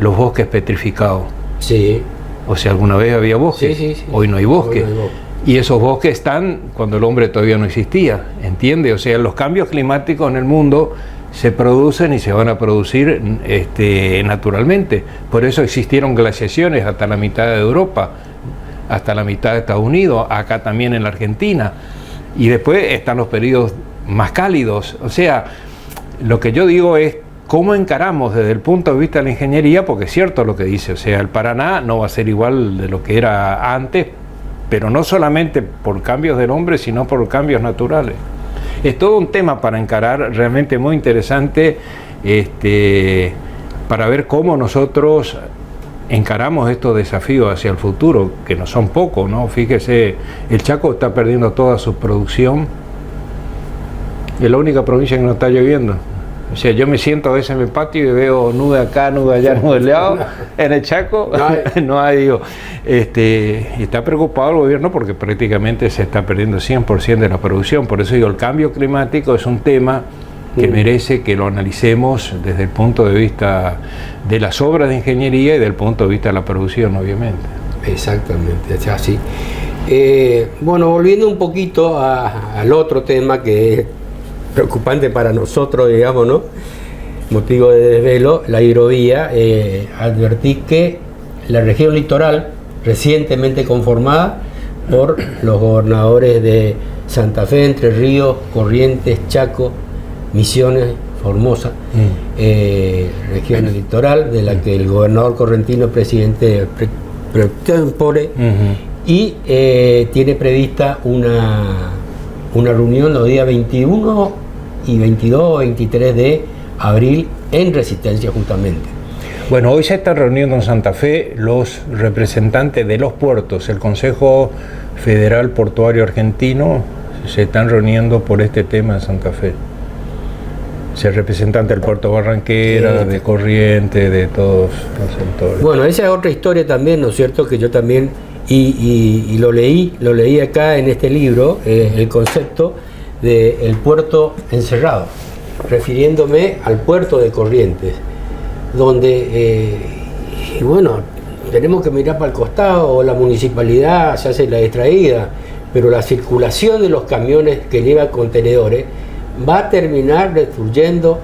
los bosques petrificados? Sí. O sea, alguna vez había bosques, sí. Hoy no hay bosques. Hoy no hay bosque. Y esos bosques están cuando el hombre todavía no existía, ¿entiende? O sea, los cambios climáticos en el mundo se producen y se van a producir naturalmente. Por eso existieron glaciaciones hasta la mitad de Europa, hasta la mitad de Estados Unidos, acá también en la Argentina. Y después están los periodos más cálidos. O sea, lo que yo digo es cómo encaramos desde el punto de vista de la ingeniería, porque es cierto lo que dice, o sea, el Paraná no va a ser igual de lo que era antes, pero no solamente por cambios del hombre, sino por cambios naturales. Es todo un tema para encarar, realmente muy interesante, para ver cómo nosotros encaramos estos desafíos hacia el futuro, que no son pocos, ¿no? Fíjese, el Chaco está perdiendo toda su producción, es la única provincia que no está lloviendo. O sea, yo me siento a veces en el patio y veo nube acá, nube allá, nube al lado. En el Chaco no hay, digo. Y está preocupado el gobierno porque prácticamente se está perdiendo 100% de la producción. Por eso digo, el cambio climático es un tema que merece que lo analicemos desde el punto de vista de las obras de ingeniería y del punto de vista de la producción, obviamente. Exactamente, es así. Bueno, volviendo un poquito al otro tema que es preocupante para nosotros, digamos, ¿no? Motivo de desvelo, la hidrovía. Advertí que la región litoral, recientemente conformada por los gobernadores de Santa Fe, Entre Ríos, Corrientes, Chaco, Misiones, Formosa, región litoral, de la que el gobernador correntino es presidente pro tempore, y tiene prevista una reunión los días 21 y 22 o 23 de abril en Resistencia justamente. Bueno, hoy se están reuniendo en Santa Fe los representantes de los puertos, el Consejo Federal Portuario Argentino, se están reuniendo por este tema en Santa Fe. El representante del puerto Barranquera, de Corrientes, de todos los sectores. Bueno, esa es otra historia también, ¿no es cierto? Que yo también, y lo leí acá en este libro, el concepto del puerto encerrado, refiriéndome al puerto de Corrientes, donde, bueno, tenemos que mirar para el costado, o la municipalidad se hace la distraída, pero la circulación de los camiones que llevan contenedores va a terminar destruyendo.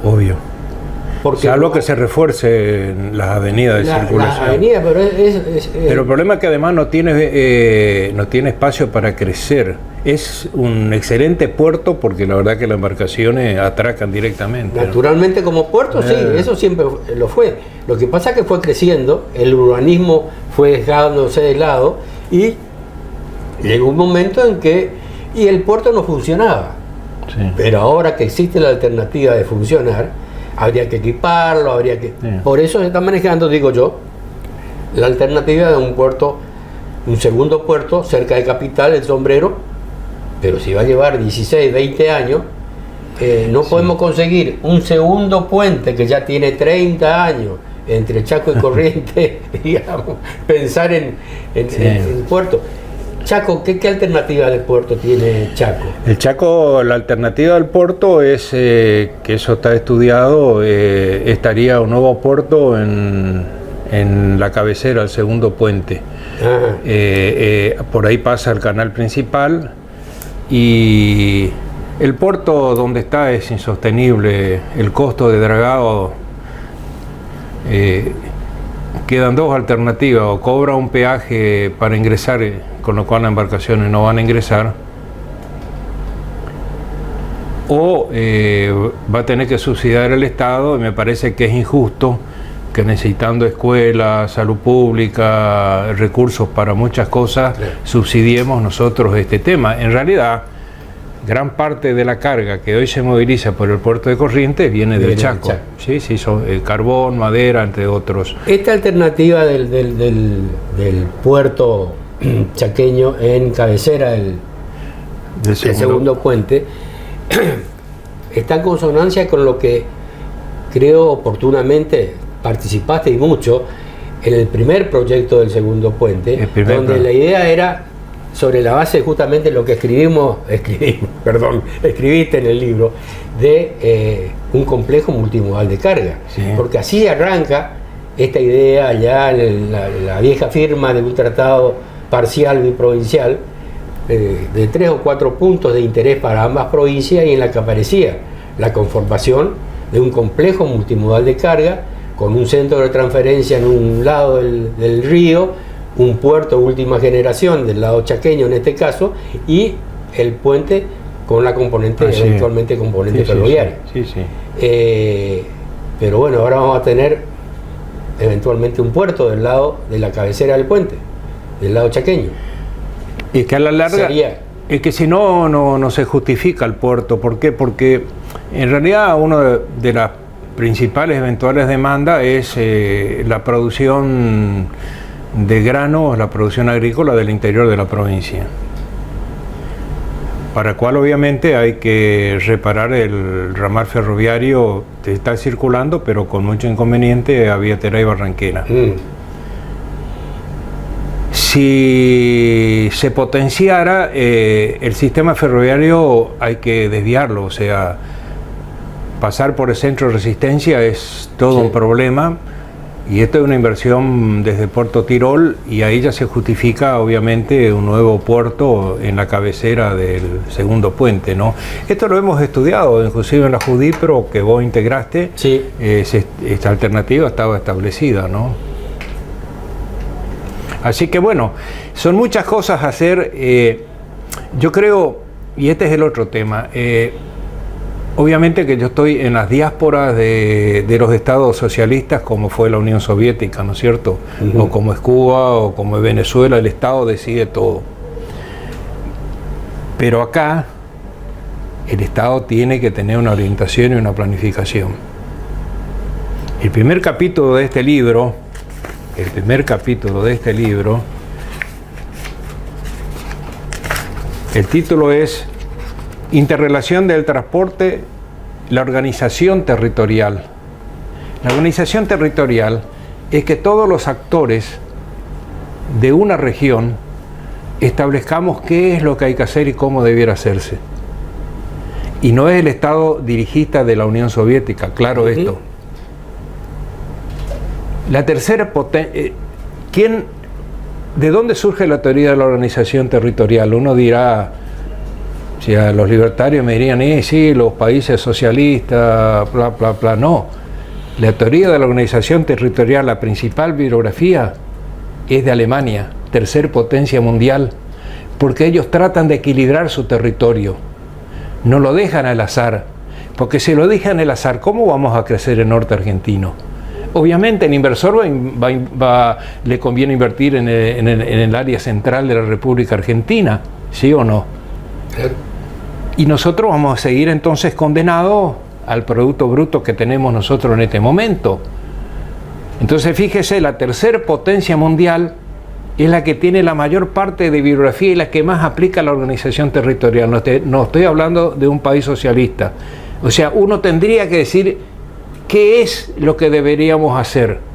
Obvio. Salvo que se refuercen las avenidas de circulación. La avenida, pero pero el problema es que además no tiene espacio para crecer. Es un excelente puerto porque la verdad que las embarcaciones atracan directamente. Naturalmente, como puerto, sí, eso siempre lo fue. Lo que pasa es que fue creciendo, el urbanismo fue dejándose de lado y llegó un momento en que el puerto no funcionaba. Sí. Pero ahora que existe la alternativa de funcionar, habría que equiparlo, Por eso se está manejando, digo yo, la alternativa de un puerto, un segundo puerto cerca de Capital, El Sombrero. Pero si va a llevar 16, 20 años, no podemos conseguir un segundo puente que ya tiene 30 años entre Chaco y Corrientes, digamos, pensar en puerto. Chaco, ¿qué alternativa de puerto tiene Chaco? El Chaco, la alternativa del puerto es, que eso está estudiado, estaría un nuevo puerto en la cabecera, el segundo puente. Por ahí pasa el canal principal. Y el puerto donde está es insostenible, el costo de dragado, quedan dos alternativas: o cobra un peaje para ingresar, con lo cual las embarcaciones no van a ingresar, o va a tener que subsidiar el Estado, y me parece que es injusto que, necesitando escuelas, salud pública, recursos para muchas cosas, subsidiemos nosotros este tema. En realidad, gran parte de la carga que hoy se moviliza por el puerto de Corrientes viene del Chaco. Sí, son carbón, madera, entre otros. Esta alternativa del puerto chaqueño en cabecera del segundo puente está en consonancia con lo que creo oportunamente participaste y mucho en el primer proyecto del segundo puente, donde la idea era, sobre la base justamente de lo que escribiste en el libro, de un complejo multimodal de carga. Sí. Porque así arranca esta idea ya en la vieja firma de un tratado parcial biprovincial, de 3 o 4 puntos de interés para ambas provincias, y en la que aparecía la conformación de un complejo multimodal de carga con un centro de transferencia en un lado del río, un puerto de última generación del lado chaqueño en este caso, y el puente con la componente, eventualmente componente ferroviaria. Pero bueno, ahora vamos a tener eventualmente un puerto del lado de la cabecera del puente, del lado chaqueño. Y que a la larga, es que si no se justifica el puerto. ¿Por qué? Porque en realidad una de las principales eventuales demandas es la producción de granos, la producción agrícola del interior de la provincia, para cual obviamente hay que reparar el ramal ferroviario que está circulando, pero con mucho inconveniente, a Villa Terá y Barranquera. Si se potenciara el sistema ferroviario, hay que desviarlo, o sea, pasar por el centro de resistencia es todo un problema, y esto es una inversión desde Puerto Tirol, y ahí ya se justifica obviamente un nuevo puerto en la cabecera del segundo puente, ¿no? Esto lo hemos estudiado, inclusive en la Judipro que vos integraste, esta alternativa estaba establecida, ¿no? Así que bueno, son muchas cosas a hacer. Yo creo, y este es el otro tema, obviamente que yo estoy en las diásporas de los estados socialistas, como fue la Unión Soviética, ¿no es cierto? O como es Cuba, o como es Venezuela, el Estado decide todo. Pero acá, el Estado tiene que tener una orientación y una planificación. El primer capítulo de este libro, el título es Interrelación del transporte, la organización territorial. La organización territorial es que todos los actores de una región establezcamos qué es lo que hay que hacer y cómo debiera hacerse. Y no es el Estado dirigista de la Unión Soviética, claro esto. La tercera potencia, ¿de dónde surge la teoría de la organización territorial? Uno dirá, si a los libertarios me dirían, sí, los países socialistas, bla, bla, bla. No. La teoría de la organización territorial, la principal bibliografía, es de Alemania, tercer potencia mundial, porque ellos tratan de equilibrar su territorio, no lo dejan al azar, porque si lo dejan al azar, ¿cómo vamos a crecer el norte argentino? Obviamente el inversor le conviene invertir en el área central de la República Argentina, ¿sí o no? Y nosotros vamos a seguir entonces condenados al Producto Bruto que tenemos nosotros en este momento. Entonces fíjese, la tercer potencia mundial es la que tiene la mayor parte de bibliografía y la que más aplica la organización territorial. No estoy hablando de un país socialista. O sea, uno tendría que decir qué es lo que deberíamos hacer.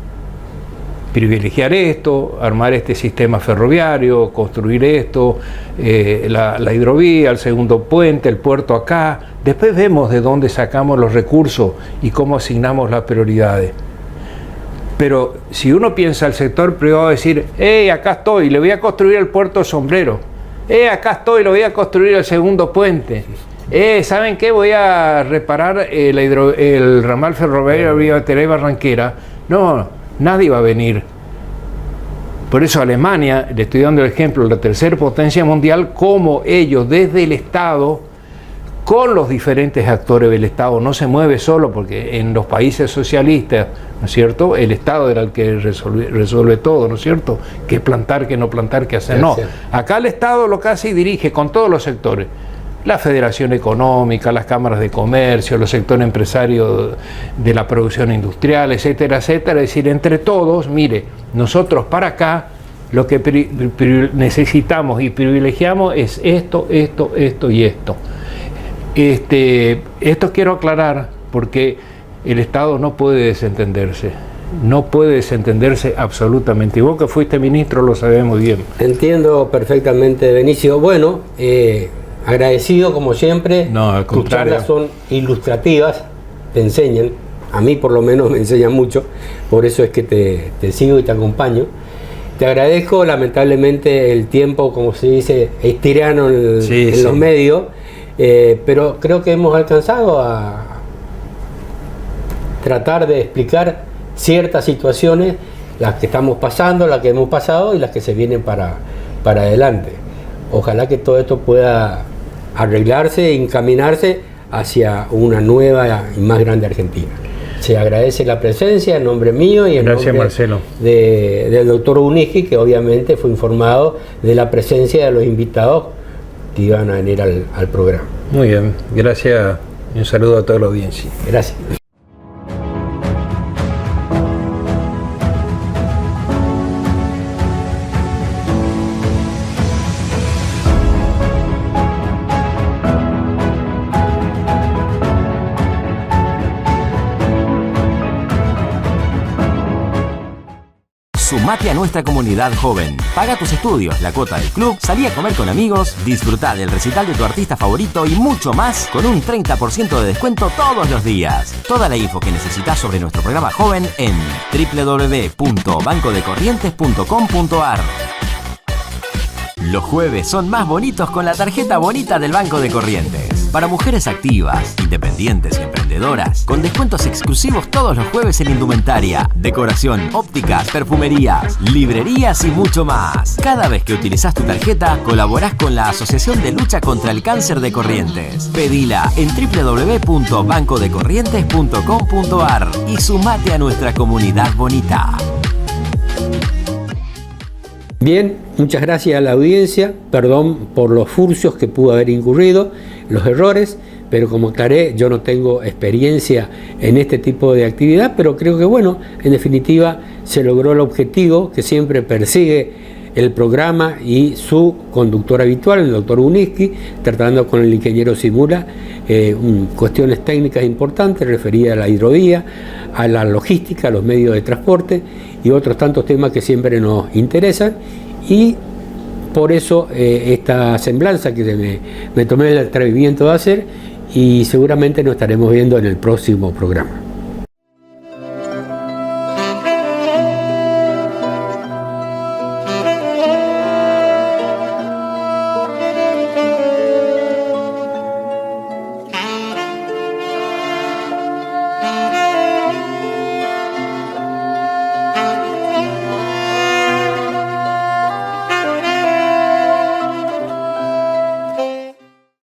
Privilegiar esto, armar este sistema ferroviario, construir esto, la hidrovía, el segundo puente, el puerto acá. Después vemos de dónde sacamos los recursos y cómo asignamos las prioridades. Pero si uno piensa el sector privado, decir, acá estoy, le voy a construir el puerto Sombrero, acá estoy, le voy a construir el segundo puente, ¿saben qué? Voy a reparar el ramal ferroviario vía Teré Barranquera. No, nadie va a venir. Por eso Alemania, le estoy dando el ejemplo, la tercera potencia mundial, como ellos desde el Estado, con los diferentes actores del Estado, no se mueve solo, porque en los países socialistas, ¿no es cierto?, el Estado era el que resuelve todo, ¿no es cierto?, qué plantar, qué no plantar, qué hacer. No, acá el Estado lo que hace y dirige con todos los sectores, la Federación Económica, las cámaras de comercio, los sectores empresarios de la producción industrial, etcétera, etcétera. Es decir, entre todos, mire, nosotros para acá lo que necesitamos y privilegiamos es esto, esto, esto y esto. Esto quiero aclarar porque el Estado no puede desentenderse, absolutamente. Y vos que fuiste ministro lo sabés muy bien. Entiendo perfectamente, Benicio. Bueno, agradecido como siempre. No, al contrario. Tus charlas son ilustrativas, te enseñan, a mí por lo menos me enseñan mucho, por eso es que te sigo y te acompaño. Te agradezco, lamentablemente el tiempo, como se dice, es tirano en los medios. Pero creo que hemos alcanzado a tratar de explicar ciertas situaciones, las que estamos pasando, las que hemos pasado y las que se vienen para adelante. Ojalá que todo esto pueda arreglarse e encaminarse hacia una nueva y más grande Argentina. Se agradece la presencia en nombre mío y en nombre Marcelo. Del doctor Uniski, que obviamente fue informado de la presencia de los invitados que iban a venir al programa. Muy bien, gracias y un saludo a toda la audiencia. Gracias. Sumate a nuestra comunidad joven. Paga tus estudios, la cuota del club, salí a comer con amigos, disfrutá del recital de tu artista favorito y mucho más con un 30% de descuento todos los días. Toda la info que necesitas sobre nuestro programa joven en www.bancodecorrientes.com.ar. Los jueves son más bonitos con la tarjeta bonita del Banco de Corrientes. Para mujeres activas, independientes y emprendedoras, con descuentos exclusivos todos los jueves en indumentaria, decoración, ópticas, perfumerías, librerías y mucho más. Cada vez que utilizás tu tarjeta, colaborás con la Asociación de Lucha contra el Cáncer de Corrientes. Pedila en www.bancodecorrientes.com.ar y sumate a nuestra comunidad bonita. Bien, muchas gracias a la audiencia, perdón por los furcios que pudo haber incurrido, los errores, pero como aclaré, yo no tengo experiencia en este tipo de actividad, pero creo que bueno, en definitiva se logró el objetivo que siempre persigue el programa y su conductor habitual, el doctor Uniski, tratando con el ingeniero Simula cuestiones técnicas importantes referidas a la hidrovía, a la logística, a los medios de transporte y otros tantos temas que siempre nos interesan, y por eso esta semblanza que me tomé el atrevimiento de hacer, y seguramente nos estaremos viendo en el próximo programa.